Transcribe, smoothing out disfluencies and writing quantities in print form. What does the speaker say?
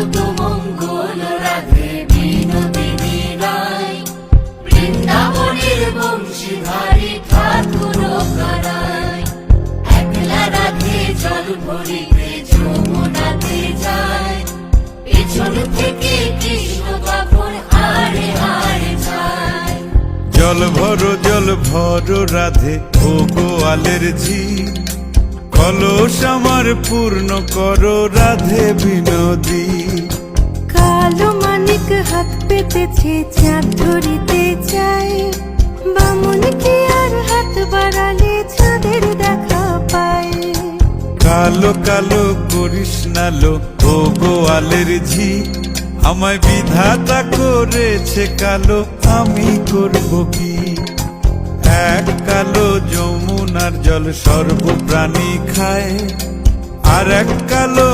কত মঙ্গল রাধে বিনোদিনী রায়, বৃন্দাবনের বংশীধারী ঠাকুর কানাই। একলা রাধে জল ভরিতে যমুনাতে যায়, পেছন থেকে কৃষ্ণ তখন হারে হারে যায়। জল ভরো রাধে ও গোয়ালের ঝি, কলস আমার পূর্ণ করো রাধে বিনোদী। কালো মানিক হাত পেতেছে চাঁদ ধরিতে চায়, বামুন কি আর হাত বাড়ালে চাঁদের দেখা পায়। কালো কালো করিস নালো ও গোয়ালের ঝি, আমায় বিধাতা করেছে কালো, আমি করব কি? এক কালো যমুনার জল সর্বপ্রাণী খায়, আর এক কালো